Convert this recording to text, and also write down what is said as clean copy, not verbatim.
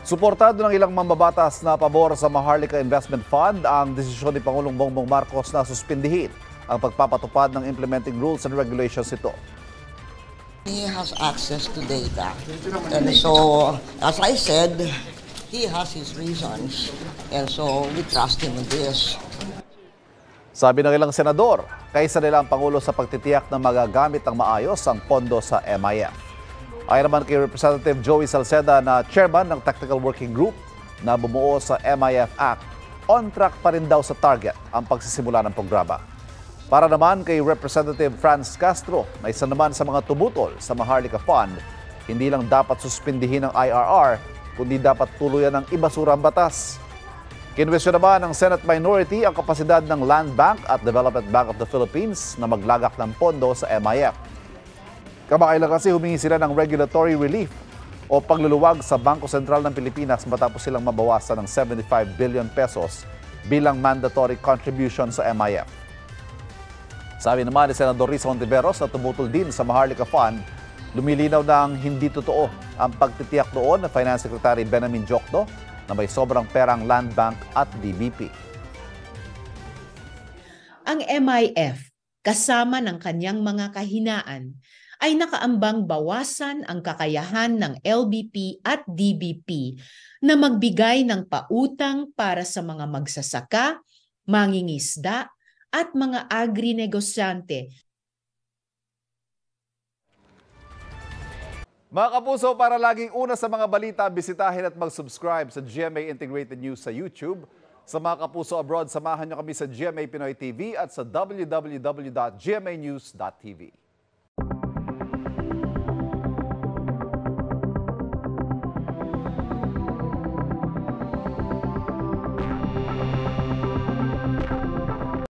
Suportado ng ilang mambabatas na pabor sa Maharlika Investment Fund ang desisyon ni Pangulong Bongbong Marcos na suspindihin ang pagpapatupad ng implementing rules and regulations ito. He has access to data, and so, as I said, he has his reasons, and so we trust him in this. Sabi ng ilang senador, kaysa nila ang Pangulo sa pagtitiyak na magagamit ng maayos ang pondo sa MIF. Ayon naman kay Representative Joey Salceda na chairman ng Technical Working Group na bumuo sa MIF Act, on track pa rin daw sa target ang pagsisimula ng programa. Para naman kay Representative Franz Castro na isa naman sa mga tumutol sa Maharlika Fund, hindi lang dapat suspindihin ang IRR, kundi dapat tuluyan ng ibasura ang batas. Kinwestiyon naman ng Senate Minority ang kapasidad ng Land Bank at Development Bank of the Philippines na maglagak ng pondo sa MIF. Kamakailan kasi humingi sila ng regulatory relief o pagluluwag sa Bangko Sentral ng Pilipinas matapos silang mabawasan ng 75 billion pesos bilang mandatory contribution sa MIF. Sabi naman ni Senador Risa Hontiveros na tumutol din sa Maharlika Fund, lumilinaw ng hindi totoo ang pagtitiyak doon ng Finance Secretary Benjamin Diokno na may sobrang perang Land Bank at DBP. Ang MIF, kasama ng kanyang mga kahinaan, ay nakaambang bawasan ang kakayahan ng LBP at DBP na magbigay ng pautang para sa mga magsasaka, mangingisda, at mga agri-negosyante. Mga kapuso, para laging una sa mga balita, bisitahin at mag-subscribe sa GMA Integrated News sa YouTube. Sa mga kapuso abroad, samahan niyo kami sa GMA Pinoy TV at sa www.gmanews.tv.